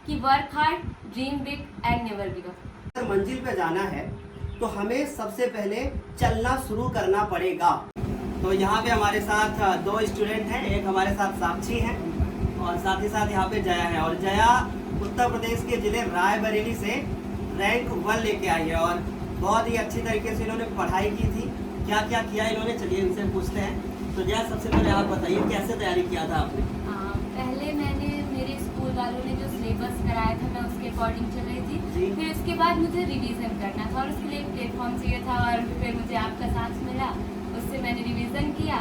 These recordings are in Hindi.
कि work hard, dream big and never give up. अगर मंजिल पे जाना है तो हमें सबसे पहले चलना शुरू करना पड़ेगा। तो यहाँ पे हमारे साथ दो स्टूडेंट हैं, एक हमारे साथ साक्षी हैं और साथ ही साथ यहाँ पे जया है। और जया उत्तर प्रदेश के जिले रायबरेली से रैंक 1 लेके आई है और बहुत ही अच्छी तरीके से इन्होंने पढ़ाई की थी। क्या क्या किया इन्होंने, चलिए इनसे पूछते हैं। तो जया, सबसे पहले आप बताइए कैसे तैयारी किया था आपने? पहले मैंने मेरे स्कूल वालों ने जो सिलेबस कराया था मैं उसके अकॉर्डिंग चल रही थी। फिर उसके बाद मुझे रिवीजन करना था और उसके लिए एक प्लेटफॉर्म चाहिए था और फिर मुझे आपका साथ मिला, उससे मैंने रिवीजन किया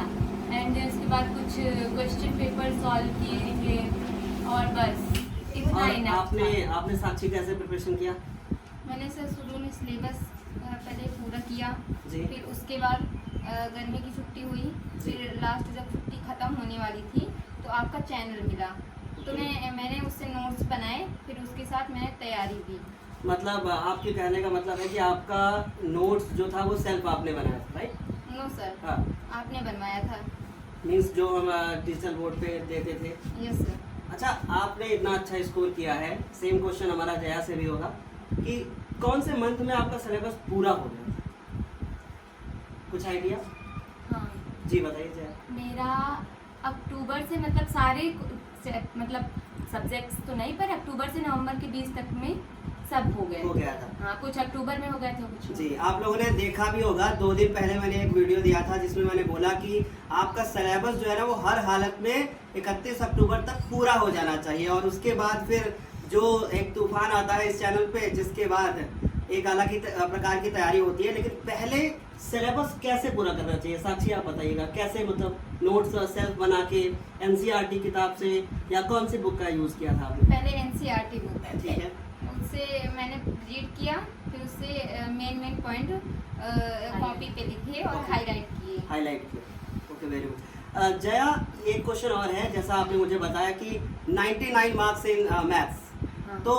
एंड उसके बाद कुछ क्वेश्चन पेपर सॉल्व किए निकले और बस इतना ही ना। आपने साक्षी कैसे प्रिपरेशन किया? मैंने सर शुरू में सिलेबस पहले पूरा किया, जी। फिर उसके बाद गर्मी की छुट्टी हुई, फिर लास्ट जब छुट्टी ख़त्म होने वाली थी तो आपका चैनल मिला तो मैंने उससे नोट्स बनाए, फिर उसके साथ मैंने तैयारी की। मतलब आपके कहने का मतलब है कि आपका नोट्स जो था वो सेल्फ आपने बनाया था, राइट? नो सर, हाँ, आपने बनवाया था। मीन्स जो हम डिजिटल बोर्ड पे देते थे। Yes sir. अच्छा, आपने इतना अच्छा स्कोर किया है, सेम क्वेश्चन हमारा जया से भी होगा कि कौन से मंथ में आपका सिलेबस पूरा हो गया था? कुछ आइडिया? हाँ, जी बताइए जया। मेरा अक्टूबर से मतलब सारे मतलब सब्जेक्ट्स तो नहीं पर अक्टूबर से नवंबर के 20 तक में सब हो गया था। हाँ, कुछ अक्टूबर में हो गया था, कुछ जी, आप लोगों ने देखा भी होगा 2 दिन पहले मैंने एक वीडियो दिया था जिसमें मैंने बोला कि आपका सिलेबस जो है ना वो हर हालत में 31 अक्टूबर तक पूरा हो जाना चाहिए। और उसके बाद फिर जो एक तूफान आता है इस चैनल पे, जिसके बाद एक अलग ही प्रकार की तैयारी होती है। लेकिन पहले सिलेबस कैसे पूरा करना चाहिए, साक्षी आप बताइएगा कैसे? मतलब नोट्स सेल्फ बना के एनसीईआरटी किताब से या कौन सी बुक का यूज़ किया था आपने? पहले एनसीईआरटी बुक है, ठीक है, उससे मैंने रीड किया, फिर उससे मेन पॉइंट कॉपी पे लिखे और हाईलाइट किए। Okay, very good. जया, एक क्वेश्चन और है, जैसा आपने मुझे बताया कि 99 मार्क्स इन मैथ्स, तो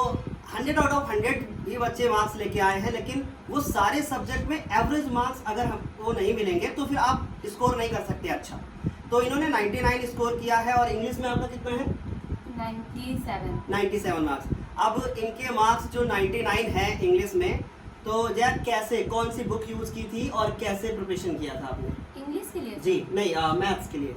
100 आउट ऑफ 100 भी बच्चे मार्क्स लेके आए हैं, लेकिन वो सारे सब्जेक्ट में एवरेज मार्क्स अगर हमको नहीं मिलेंगे तो फिर आप स्कोर नहीं कर सकते अच्छा। तो इन्होंने 99 स्कोर किया है और इंग्लिश में आपका कितना है? 97 मार्क्स। अब इनके मार्क्स जो 99 है इंग्लिश में, तो जया कैसे, कौन सी बुक यूज़ की थी और कैसे प्रिपरेशन किया था आपने? इंग्लिश के लिए? जी नहीं, मैथ्स के लिए।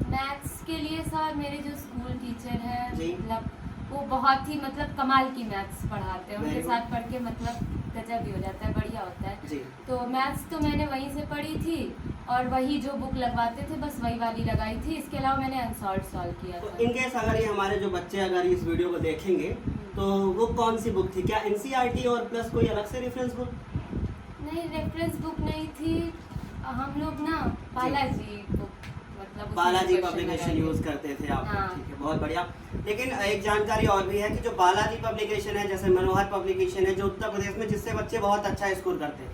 मैथ्स के लिए सर मेरे जो स्कूल टीचर है जी। मतलब वो बहुत ही मतलब कमाल की मैथ्स पढ़ाते हैं, उनके Very good. साथ पढ़ के मतलब गजब भी हो जाता है, बढ़िया होता है। जी। तो मैथ्स तो मैंने वहीं से पढ़ी थी और वही जो बुक लगवाते थे बस वही वाली लगाई थी, इसके अलावा मैंने अनसॉल्व सॉल्व किया तो था। इनकेस अगर ये हमारे जो बच्चे अगर इस वीडियो को देखेंगे तो वो कौन सी बुक थी? क्या एनसीईआरटी और प्लस कोई अलग से रेफरेंस बुक? नहीं, रेफरेंस बुक नहीं थी, हम लोग ना बालाजी बुक मतलब उसी बालाजी में question पब्लिकेशन लगाए यूज थे। करते थे आप? हाँ। ठीक है, बहुत बढ़िया। लेकिन एक जानकारी और भी है कि जो बालाजी पब्लिकेशन है, जैसे मनोहर पब्लिकेशन है जो उत्तर प्रदेश में, जिससे बच्चे बहुत अच्छा स्कोर करते हैं,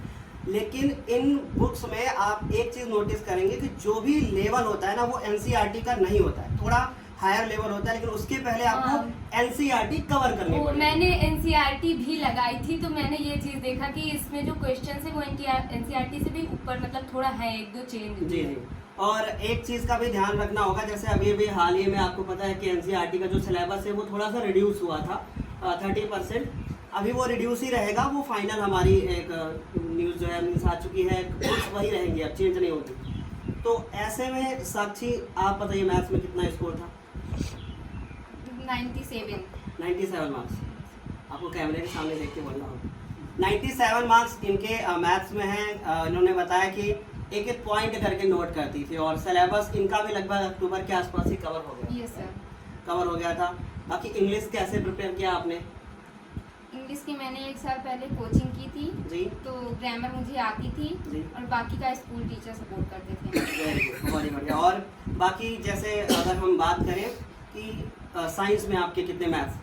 लेकिन इन बुक्स में आप एक चीज नोटिस करेंगे कि जो भी लेवल होता है ना वो एनसीईआरटी का नहीं होता है, थोड़ा हायर लेवल होता है, लेकिन उसके पहले आपको एनसीईआरटी कवर करनी वो पड़ेगी। मैंने एनसीईआरटी भी लगाई थी तो मैंने ये चीज देखा कि इसमें जो क्वेश्चन है वो एनसीईआरटी से भी ऊपर मतलब थोड़ा है, एक दो चेंज। जी जी। और एक चीज का भी ध्यान रखना होगा, जैसे अभी हाल ही में आपको पता है कि एनसीईआरटी का जो सिलेबस है वो थोड़ा सा रिड्यूस हुआ था 30%, अभी वो रिड्यूस ही रहेगा। वो फाइनल हमारी एक न्यूज़ जो है मीन्स आ चुकी है, बुक्स वही रहेंगी, अब चेंज नहीं होगी। तो ऐसे में साक्षी आप बताइए मैथ्स में कितना स्कोर था? 97 मार्क्स। आपको कैमरे के सामने देख के बोलना होगा। 97 मार्क्स इनके मैथ्स में हैं। इन्होंने बताया कि एक एक पॉइंट करके नोट करती थी और सिलेबस इनका भी लगभग अक्टूबर के आसपास ही कवर हो गया। Yes sir. कवर हो गया था। बाकी इंग्लिश कैसे प्रिपेयर किया आपने? इंग्लिश की मैंने 1 साल पहले कोचिंग की थी, जी तो ग्रामर मुझे आती थी जी। और बाकी का स्कूल टीचर सपोर्ट करते थे। वेरी गुड, बहुत ही बढ़िया। और बाकी जैसे अगर हम बात करें कि साइंस में आपके कितने मार्क्स?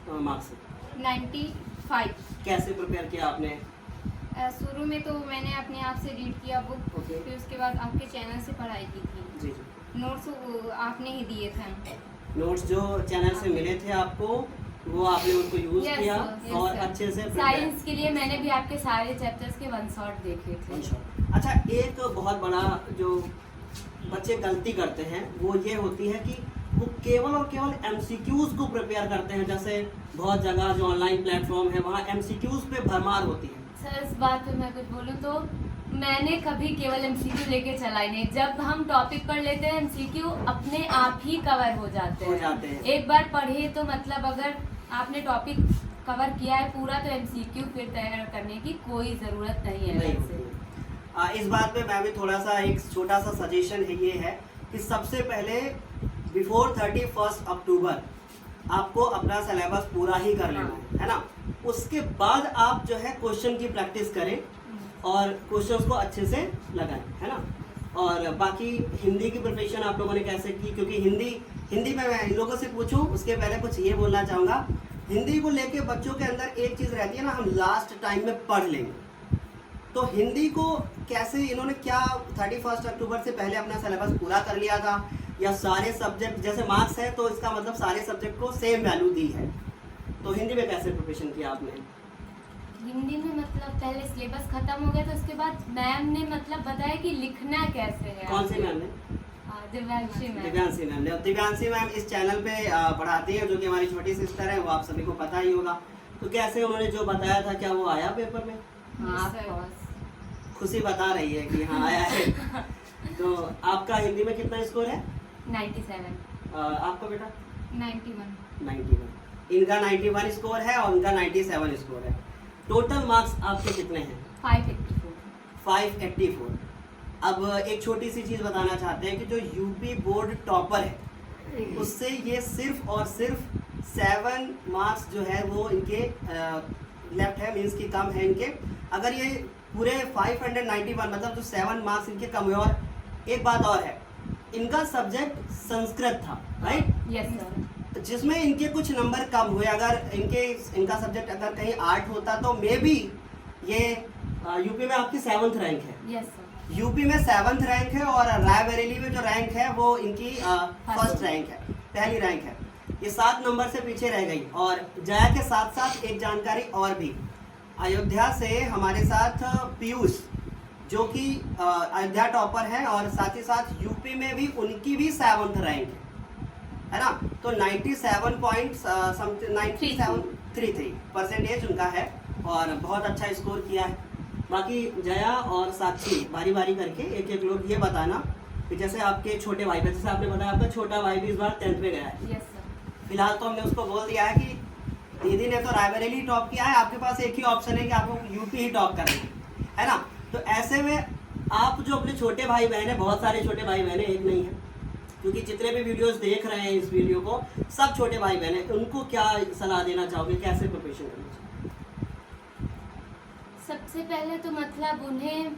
95। कैसे प्रिपेयर किया आपने? शुरू में तो मैंने अपने आप से रीड किया बुक, Okay. फिर उसके बाद आपके चैनल से पढ़ाई की थी। जी जी। नोट्स आपने ही दिए थे। नोट्स जो चैनल से मिले थे आपको वो आपने उनको यूज Yes, किया sir. और Yes, sir. अच्छे से साइंस के लिए मैंने भी आपके सारे चैप्टर्स के 1 शॉट देखे थे। अच्छा, एक बहुत बड़ा जो बच्चे गलती करते हैं वो ये होती है कि वो केवल और केवल MCQs को प्रिपेयर करते हैं, जैसे बहुत जगह जो ऑनलाइन प्लेटफॉर्म है वहाँ MCQs पे भरमार होती है। सर इस बात पे मैं कुछ बोलूँ तो मैंने कभी केवल MCQ लेके चला ही नहीं। जब हम टॉपिक पढ़ लेते हैं MCQ अपने आप ही कवर हो जाते हैं। एक बार पढ़े तो मतलब अगर आपने टॉपिक कवर किया है पूरा तो MCQ फिर तैयार करने की कोई ज़रूरत नहीं है वैसे। इस बात पे मैं भी थोड़ा सा एक छोटा सा सजेशन है, ये है कि सबसे पहले बिफोर 31 अक्टूबर आपको अपना सिलेबस पूरा ही कर लेना है ना। उसके बाद आप जो है क्वेश्चन की प्रैक्टिस करें और क्वेश्चंस को अच्छे से लगाएं, है ना। और बाकी हिंदी की प्रिपरेशन आप लोगों ने कैसे की, क्योंकि हिंदी में मैं इन लोगों से पूछूं उसके पहले कुछ ये बोलना चाहूँगा। हिंदी को लेके बच्चों के अंदर एक चीज़ रहती है ना, हम लास्ट टाइम में पढ़ लेंगे। तो हिंदी को कैसे इन्होंने क्या 31 अक्टूबर से पहले अपना सिलेबस पूरा कर लिया था, या सारे सब्जेक्ट जैसे मार्क्स है तो इसका मतलब सारे सब्जेक्ट को सेम वैल्यू दी है। तो हिंदी में कैसे प्रिपरेशन किया आपने? हिंदी में मतलब पहले सिलेबस खत्म हो गया तो उसके बाद मैम ने मतलब बताया कि लिखना कैसे है। कौन से मैम ने? दिव्यांशी मैम। दिव्यांशी मैम ने। दिव्यांशी मैम इस चैनल पे पढ़ाती हैं, जो कि हमारी छोटी सिस्टर है, वो आप सभी को पता ही होगा। तो कैसे उन्होंने जो बताया था क्या वो आया पेपर में? हाँ, खुशी बता रही है कि हाँ आया है। तो आपका हिंदी में कितना स्कोर है? 97। आपका बेटा? 91। इनका 91 स्कोर है और उनका 97 स्कोर है। टोटल मार्क्स आपके कितने हैं? 584। अब एक छोटी सी चीज़ बताना चाहते हैं कि जो यूपी बोर्ड टॉपर है उससे ये सिर्फ और सिर्फ 7 मार्क्स जो है वो इनके लेफ्ट है, मीन्स की कम है इनके। अगर ये पूरे 591 मतलब जो 7 मार्क्स इनके कम हुए। और एक बात और है, इनका सब्जेक्ट संस्कृत था, राइट? Yes sir. जिसमें इनके कुछ नंबर कम हुए। अगर इनका सब्जेक्ट अगर कहीं 8 होता तो मे बी ये यूपी में आपकी 7th रैंक है। Yes sir. यूपी में 7th रैंक है और रायबरेली में जो रैंक है वो इनकी फर्स्ट रैंक है, पहली रैंक है। ये 7 नंबर से पीछे रह गई। और जया के साथ साथ एक जानकारी और भी, अयोध्या से हमारे साथ पीयूष जो कि अयोध्या टॉपर है और साथ ही साथ यूपी में भी उनकी भी 7th रैंक है ना। तो 97.33% उनका है और बहुत अच्छा स्कोर किया है। बाकी जया और साक्षी बारी बारी करके एक एक लोग ये बताना कि जैसे आपके छोटे भाई का, जैसे आपने बताया आपका छोटा भाई भी इस बार 10th में गया है। Yes sir. फिलहाल तो हमने उसको बोल दिया है कि दीदी ने तो रायबरेली टॉप किया है, आपके पास एक ही ऑप्शन है कि आपको यूपी ही टॉप करना है ना। तो ऐसे में आप जो अपने छोटे भाई बहन है, बहुत सारे छोटे भाई बहन है, एक नहीं है, क्योंकि जितने भी वीडियोस देख रहे हैं इस वीडियो को सब छोटे भाई बहन है, उनको क्या सलाह देना चाहोगे, कैसे प्रिपरेशन करना चाहिए? सबसे पहले तो मतलब उन्हें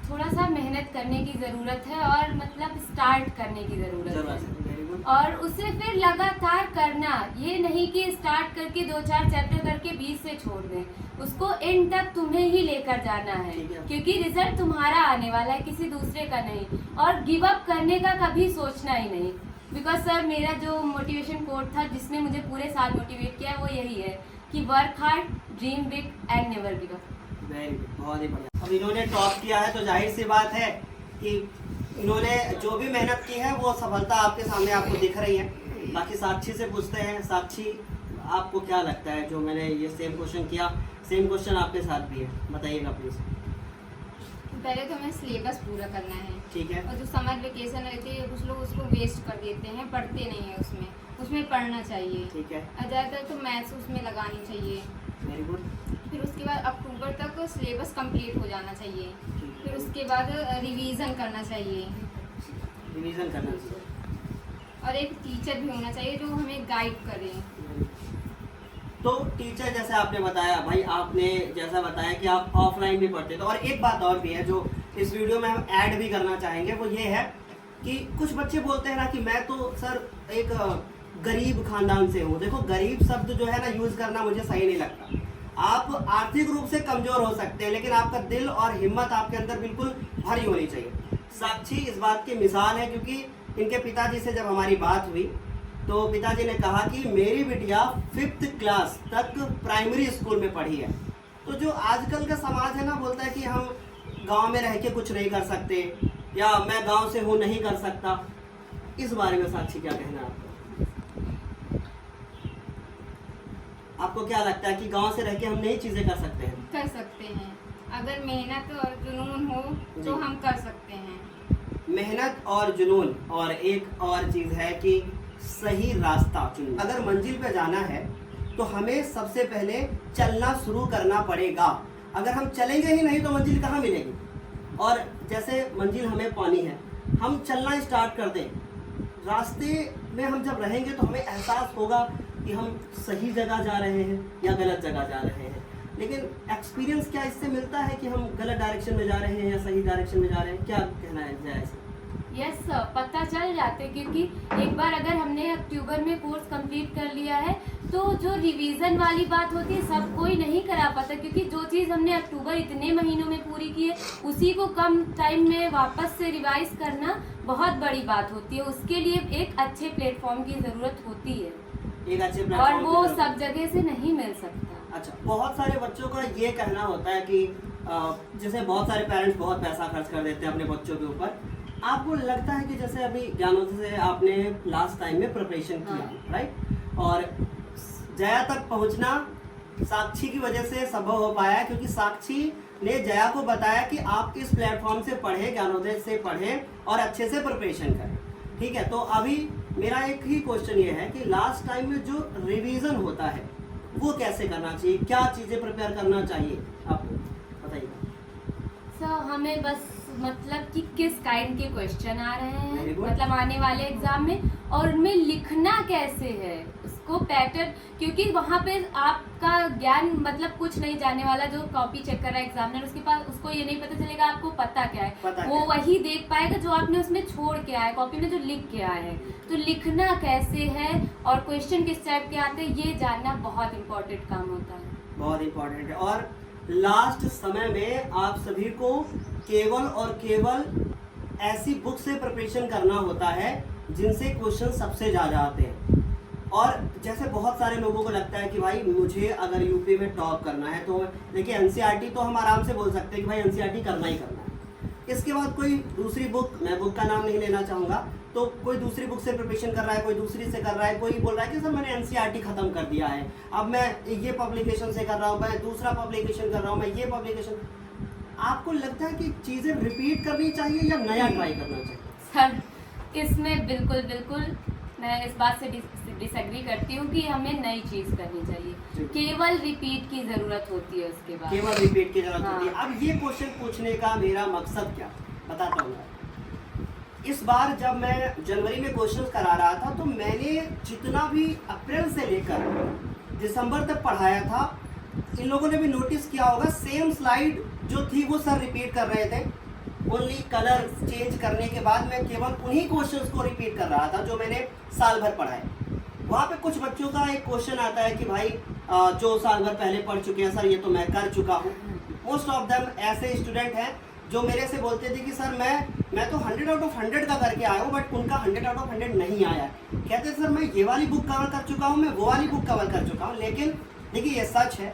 थोड़ा सा मेहनत करने की ज़रूरत है और मतलब स्टार्ट करने की ज़रूरत है और उसे फिर लगातार करना। ये नहीं कि स्टार्ट करके 2-4 चैप्टर करके 20 से छोड़ दें, उसको एंड तक तुम्हें ही लेकर जाना है, क्योंकि रिजल्ट तुम्हारा आने वाला है, किसी दूसरे का नहीं। और गिव अप करने का कभी सोचना ही नहीं। बिकॉज सर मेरा जो मोटिवेशन कोट था जिसने मुझे पूरे साल मोटिवेट किया वो यही है कि work hard, dream big and never give up. बहुत ही बढ़िया। अब इन्होंने टॉप किया है तो जाहिर सी बात है कि इन्होंने जो भी मेहनत की है वो सफलता आपके सामने आपको दिख रही है। बाकी साक्षी से पूछते हैं, साक्षी आपको क्या लगता है, जो मैंने ये सेम क्वेश्चन किया, सेम क्वेश्चन आपके साथ भी है, बताइएगा प्लीज। पहले तो हमें सिलेबस पूरा करना है, ठीक है। और जो समर वेकेशन रहती है कुछ लोग उसको वेस्ट कर देते हैं, पढ़ते नहीं है उसमें पढ़ना चाहिए, ठीक है। ज़्यादातर तो मैथ्स उसमें लगानी चाहिए। Very good. फिर उसके बाद अक्टूबर तक सिलेबस कंप्लीट हो जाना चाहिए। फिर उसके बाद रिवीजन करना चाहिए, रिवीजन करना चाहिए, और एक टीचर भी होना चाहिए जो हमें गाइड करे। तो टीचर जैसे आपने बताया भाई, आपने जैसा बताया कि आप ऑफलाइन भी पढ़ते, तो और एक बात और भी है जो इस वीडियो में हम ऐड भी करना चाहेंगे, वो ये है कि कुछ बच्चे बोलते हैं ना कि मैं तो सर एक गरीब खानदान से हूँ। देखो गरीब शब्द जो है ना यूज करना मुझे सही नहीं लगता। आप आर्थिक रूप से कमजोर हो सकते हैं लेकिन आपका दिल और हिम्मत आपके अंदर बिल्कुल भरी होनी चाहिए। साक्षी इस बात की मिसाल है, क्योंकि इनके पिताजी से जब हमारी बात हुई तो पिताजी ने कहा कि मेरी बिटिया 5th क्लास तक प्राइमरी स्कूल में पढ़ी है। तो जो आजकल का समाज है ना, बोलता है कि हम गांव में रह के कुछ नहीं कर सकते, या मैं गांव से हूँ नहीं कर सकता। इस बारे में साक्षी क्या कहना है आपका? आपको क्या लगता है कि गांव से रह के हम नई चीजें कर सकते हैं? कर सकते हैं, अगर मेहनत और जुनून हो जी। तो हम कर सकते हैं। मेहनत और जुनून, और एक और चीज है कि सही रास्ता चुनना। अगर मंजिल पे जाना है तो हमें सबसे पहले चलना शुरू करना पड़ेगा। अगर हम चलेंगे ही नहीं तो मंजिल कहाँ मिलेगी? और जैसे मंजिल हमें पानी है, हम चलना स्टार्ट कर दें, रास्ते में हम जब रहेंगे तो हमें एहसास होगा कि हम सही जगह जा रहे हैं या गलत जगह जा रहे हैं। लेकिन एक्सपीरियंस क्या इससे मिलता है कि हम गलत डायरेक्शन में जा रहे हैं या सही डायरेक्शन में जा रहे हैं? क्या कहना है जाए इसे? यस सर, पता चल जाते, क्योंकि एक बार अगर हमने अक्टूबर में कोर्स कंप्लीट कर लिया है तो जो रिवीजन वाली बात होती है सब कोई नहीं करा पाता, क्योंकि जो चीज़ हमने अक्टूबर इतने महीनों में पूरी की है उसी को कम टाइम में वापस से रिवाइज करना बहुत बड़ी बात होती है। उसके लिए एक अच्छे प्लेटफॉर्म की ज़रूरत होती है, एक अच्छे और प्लेटफॉर्म वो की जरूरत सब जगह से नहीं मिल सकता। अच्छा, बहुत सारे बच्चों का ये कहना होता है कि जैसे बहुत सारे पेरेंट्स बहुत पैसा खर्च कर देते हैं अपने बच्चों के ऊपर। आपको लगता है कि जैसे अभी ज्ञानोदय से आपने लास्ट टाइम में प्रिपरेशन किया, हाँ। राइट, और जया तक पहुंचना साक्षी की वजह से संभव हो पाया, क्योंकि साक्षी ने जया को बताया कि आप इस प्लेटफॉर्म से पढ़ें, ज्ञानोदय से पढ़ें और अच्छे से प्रिपरेशन करें। ठीक है, तो अभी मेरा एक ही क्वेश्चन ये है कि लास्ट टाइम में जो रिवीजन होता है वो कैसे करना चाहिए, क्या चीज़ें प्रिपेयर करना चाहिए, आपको बताइए। सर हमें बस मतलब कि किस काइंड के क्वेश्चन आ रहे हैं, Very good. मतलब आने वाले एग्जाम में, और उनमें लिखना कैसे है उसको पैटर्न, क्योंकि वहाँ पे आपका ज्ञान मतलब कुछ नहीं जाने वाला। जो कॉपी चेक कर रहा है एग्जामिनर, उसके पास उसको ये नहीं पता चलेगा आपको पता क्या है, पता वो क्या है। वही देख पाएगा जो आपने उसमें छोड़ के आया, कॉपी में जो लिख के आए हैं। तो लिखना कैसे है और क्वेश्चन किस टाइप के आते हैं ये जानना बहुत इंपॉर्टेंट काम होता है। बहुत इम्पोर्टेंट है। और लास्ट समय में आप सभी को केवल और केवल ऐसी बुक से प्रिपरेशन करना होता है जिनसे क्वेश्चन सबसे ज़्यादा आते हैं। और जैसे बहुत सारे लोगों को लगता है कि भाई मुझे अगर यूपी में टॉप करना है तो देखिए एनसीईआरटी तो हम आराम से बोल सकते हैं कि भाई एनसीईआरटी करना ही करना है। इसके बाद कोई दूसरी बुक, मैं बुक का नाम नहीं लेना चाहूँगा, तो कोई दूसरी बुक से प्रिपरेशन कर रहा है, कोई दूसरी से कर रहा है, कोई बोल रहा है कि सर मैंने एनसीईआरटी खत्म कर दिया है, अब मैं ये पब्लिकेशन से कर रहा हूँ, मैं दूसरा पब्लिकेशन कर रहा हूँ, मैं ये पब्लिकेशन। आपको लगता है कि चीज़ें रिपीट करनी चाहिए या नया ट्राई करना चाहिए? सर इसमें बिल्कुल बिल्कुल मैं इस बात से डिसएग्री करती हूँ कि हमें नई चीज़ करनी चाहिए, केवल रिपीट की ज़रूरत होती है उसके बाद। केवल रिपीट की जरूरत होती है। हाँ। अब ये क्वेश्चन पूछने का मेरा मकसद क्या, बताता हूँ। इस बार जब मैं जनवरी में क्वेश्चन करा रहा था तो मैंने जितना भी अप्रैल से लेकर दिसंबर तक पढ़ाया था, इन लोगों ने भी नोटिस किया होगा, सेम स्लाइड जो थी वो सर रिपीट कर रहे थे। ओनली कलर चेंज करने के बाद मैं केवल उन्हीं क्वेश्चंस को रिपीट कर रहा था जो मैंने साल भर पढ़ाए। वहाँ पे कुछ बच्चों का एक क्वेश्चन आता है कि भाई जो साल भर पहले पढ़ चुके हैं सर ये तो मैं कर चुका हूँ। मोस्ट ऑफ देम ऐसे स्टूडेंट हैं जो मेरे से बोलते थे कि सर मैं तो 100 आउट ऑफ 100 का करके आया हूँ, बट उनका 100 आउट ऑफ 100 नहीं आया। कहते सर मैं ये वाली बुक कवर कर चुका हूँ, मैं वो वाली बुक कवर कर चुका हूँ। लेकिन देखिए ये सच है,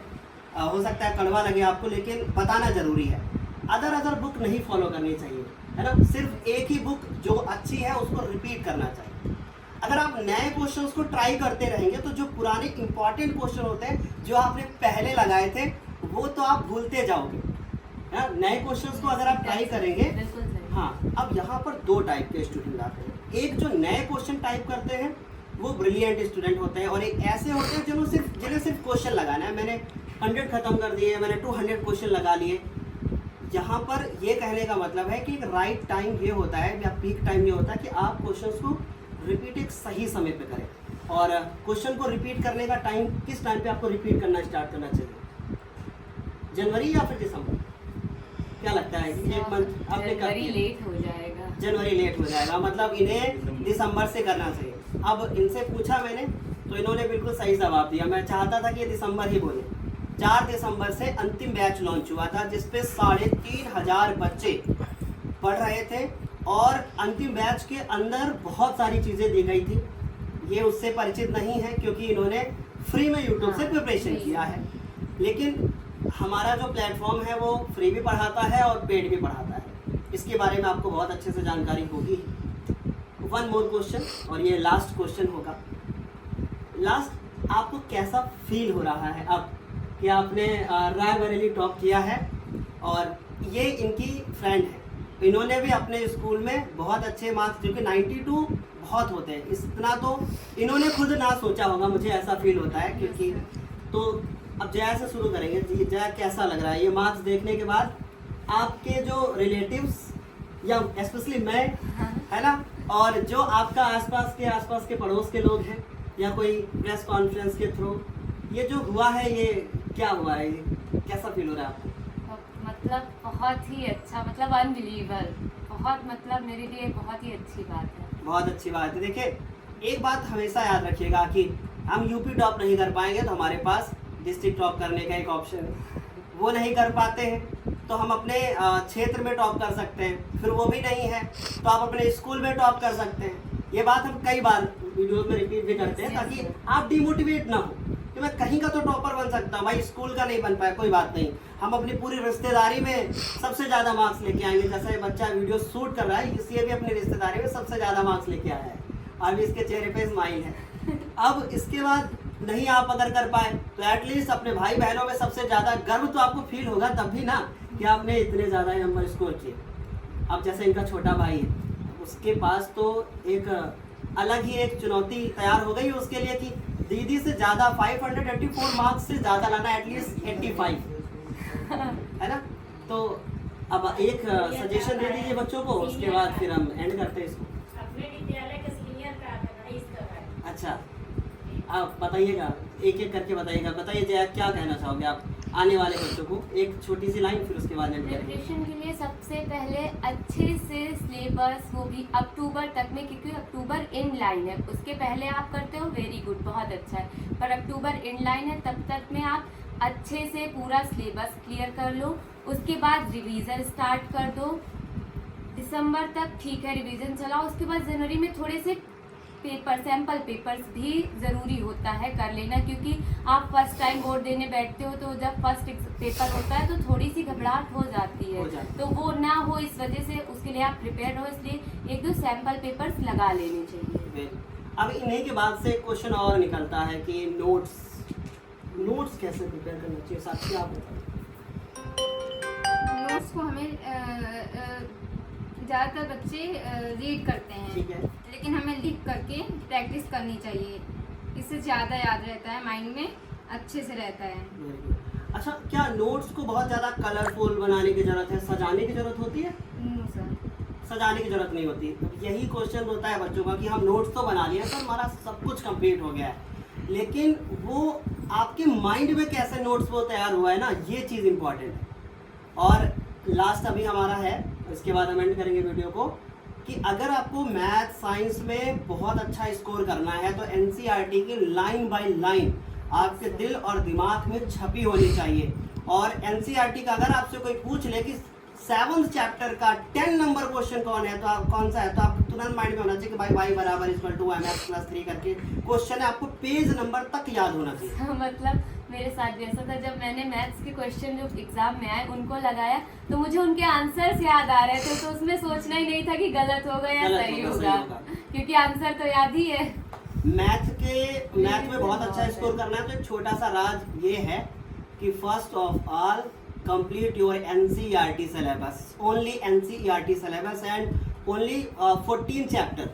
हो सकता है कड़वा लगे आपको, लेकिन बताना जरूरी है। अदर बुक नहीं फॉलो करनी चाहिए, है ना। सिर्फ एक ही बुक जो अच्छी है उसको रिपीट करना चाहिए। अगर आप नए क्वेश्चंस को ट्राई करते रहेंगे तो जो पुराने इंपॉर्टेंट क्वेश्चन होते हैं जो आपने पहले लगाए थे वो तो आप भूलते जाओगे, है ना। नए क्वेश्चंस को अगर आप ट्राई करेंगे, बिल्कुल सही। हाँ। अब यहाँ पर दो टाइप के स्टूडेंट आते हैं। एक जो नए क्वेश्चन टाइप करते हैं वो ब्रिलियंट स्टूडेंट होते हैं, और एक ऐसे होते हैं जिन्हें सिर्फ क्वेश्चन लगाना है। मैंने 100 खत्म कर दिए, मैंने 200 क्वेश्चन लगा लिए। यहाँ पर ये कहने का मतलब है कि एक राइट टाइम ये होता है या पीक टाइम ये होता है कि आप क्वेश्चंस को रिपीट एक सही समय पे करें। और क्वेश्चन को रिपीट करने का टाइम किस टाइम पे आपको रिपीट करना स्टार्ट करना चाहिए, जनवरी या फिर दिसंबर? क्या लगता है कि एक मंथ आपने कर जनवरी दिया, लेट हो जाएगा। जनवरी लेट हो जाएगा, मतलब इन्हें दिसंबर से करना चाहिए। अब इनसे पूछा मैंने तो इन्होंने बिल्कुल सही जवाब दिया। मैं चाहता था कि ये दिसंबर ही बोले। 4 दिसंबर से अंतिम बैच लॉन्च हुआ था जिसपे 3500 बच्चे पढ़ रहे थे, और अंतिम बैच के अंदर बहुत सारी चीज़ें दी गई थी। ये उससे परिचित नहीं है क्योंकि इन्होंने फ्री में यूट्यूब से प्रिपरेशन किया है। लेकिन हमारा जो प्लेटफॉर्म है वो फ्री भी पढ़ाता है और पेड भी पढ़ाता है। इसके बारे में आपको बहुत अच्छे से जानकारी होगी। वन मोर क्वेश्चन, और ये लास्ट क्वेश्चन होगा। लास्ट आपको कैसा फील हो रहा है अब कि आपने रायबरेली टॉप किया है? और ये इनकी फ्रेंड है, इन्होंने भी अपने स्कूल में बहुत अच्छे मार्क्स, क्योंकि 92 बहुत होते हैं, इतना तो इन्होंने खुद ना सोचा होगा, मुझे ऐसा फील होता है। क्योंकि तो अब जया से शुरू करेंगे जी। जया, कैसा लग रहा है ये मार्क्स देखने के बाद? आपके जो रिलेटिव्स या स्पेशली मैं, है ना, और जो आपका आसपास के पड़ोस के लोग हैं, या कोई प्रेस कॉन्फ्रेंस के थ्रू ये जो हुआ है, ये क्या हुआ है, ये कैसा फील हो रहा है आपको? मतलब बहुत ही अच्छा, मतलब अनबिलीवेबल, बहुत मतलब मेरे लिए बहुत ही अच्छी बात है। बहुत अच्छी बात है। देखिए, एक बात हमेशा याद रखिएगा कि हम यूपी टॉप नहीं कर पाएंगे तो हमारे पास डिस्ट्रिक्ट टॉप करने का एक ऑप्शन है, वो नहीं कर पाते हैं तो हम अपने क्षेत्र में टॉप कर सकते हैं, फिर वो भी नहीं है तो आप अपने स्कूल में टॉप कर सकते हैं। ये बात हम कई बार वीडियो में रिपीट भी करते हैं ताकि आप डिमोटिवेट ना हो कि मैं कहीं का तो टॉपर बन सकता हूँ, भाई स्कूल का नहीं बन पाया, कोई बात नहीं, हम अपनी पूरी रिश्तेदारी में सबसे ज़्यादा मार्क्स लेके आएंगे। जैसा ये बच्चा वीडियो शूट कर रहा है, इसलिए भी अपनी रिश्तेदारी में सबसे ज़्यादा मार्क्स लेके आया है, अभी इसके चेहरे पे स्माइल है। अब इसके बाद नहीं आप अगर कर पाए तो एटलीस्ट अपने भाई बहनों में सबसे ज़्यादा गर्व तो आपको फील होगा तब भी ना, कि आपने इतने ज़्यादा नंबर स्कोर किए। अब जैसे इनका छोटा भाई है, उसके पास तो एक अलग ही एक चुनौती तैयार हो गई उसके लिए कि दीदी से ज़्यादा 584 मार्क्स से ज़्यादा लाना, एटलीस्ट 85, है ना। तो अब एक सजेशन दे दीजिए बच्चों को, उसके बाद फिर हम एंड करते हैं इसको। अपने विद्यालय का सीनियर का आता है। अच्छा, आप बताइएगा, एक एक करके बताइएगा। बताइए जया, क्या कहना चाहोगे आप आने वाले बच्चों को? एक छोटी सी लाइन, फिर उसके बाद एंड करेंगे। प्रिपरेशन के लिए सबसे पहले अच्छे से सिलेबस, वो भी अक्टूबर तक में, क्योंकि अक्टूबर एंड लाइन है, उसके पहले आप करते हो वेरी गुड, बहुत अच्छा है, पर अक्टूबर एंड लाइन है, तब तक में आप अच्छे से पूरा सिलेबस क्लियर कर लो। उसके बाद रिवीजन स्टार्ट कर दो, दिसंबर तक ठीक है रिवीजन चलाओ। उसके बाद जनवरी में थोड़े से पेपर, सैम्पल पेपर्स भी ज़रूरी होता है कर लेना, क्योंकि आप फर्स्ट टाइम बोर्ड देने बैठते हो तो जब फर्स्ट पेपर होता है तो थोड़ी सी घबराहट हो जाती है, तो वो ना हो इस वजह से उसके लिए आप प्रिपेयर हो, इसलिए एक दो सैम्पल पेपर्स लगा लेने चाहिए। अब इन्हीं के बाद से क्वेश्चन और निकलता है कि नोट्स कैसे प्रिपेयर करना चाहिए, साथी आप बताइए। नोट्स को हमें ज़्यादातर बच्चे रीड करते हैं, ठीक है, लेकिन हमें लिख करके प्रैक्टिस करनी चाहिए, इससे ज़्यादा याद रहता है, माइंड में अच्छे से रहता है। Very good. अच्छा, क्या नोट्स को बहुत ज़्यादा कलरफुल बनाने की ज़रूरत है, सजाने की ज़रूरत होती है? नो सर, सजाने की ज़रूरत नहीं होती। यही क्वेश्चन होता है बच्चों का कि हम नोट्स तो बना लिए, तो हमारा सब कुछ कंप्लीट हो गया है, लेकिन वो आपके माइंड में कैसे नोट्स वो तैयार हुआ है ना, ये चीज़ इम्पॉर्टेंट है। और लास्ट अभी हमारा है, इसके बाद हम एंड करेंगे वीडियो को, कि अगर आपको मैथ साइंस में बहुत अच्छा स्कोर करना है तो एनसीईआरटी की लाइन बाय लाइन आपके दिल और दिमाग में छपी होनी चाहिए। और एनसीईआरटी का अगर आपसे कोई पूछ ले कि 7th चैप्टर का 10 नंबर क्वेश्चन कौन है, तो आप कौन सा है, तो आपको तुरंत माइंड में होना चाहिए कि भाई y बराबर इक्वल टू mx प्लस 3 करके क्वेश्चन है, आपको पेज नंबर तक याद होना चाहिए। मतलब मेरे साथ भी ऐसा था, जब मैंने मैथ्स के क्वेश्चन जो एग्जाम में आए उनको लगाया तो मुझे उनके आंसर्स याद आ रहे थे, तो उसमें सोचना ही नहीं था कि गलत होगा या सही होगा, क्योंकि आंसर तो याद ही है। मैथ में बहुत अच्छा स्कोर करना है तो एक छोटा सा राज ये है कि first of all complete your NCERT syllabus, only NCERT syllabus and only 14 chapter,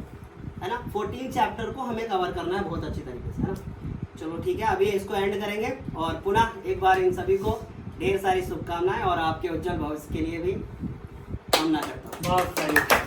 है ना, 14 चैप्टर को हमें कवर करना है बहुत अच्छी तरीके से, है ना। चलो ठीक है, अभी इसको एंड करेंगे और पुनः एक बार इन सभी को ढेर सारी शुभकामनाएं और आपके उज्जवल भविष्य के लिए भी कामना करता हूँ। बहुत सारी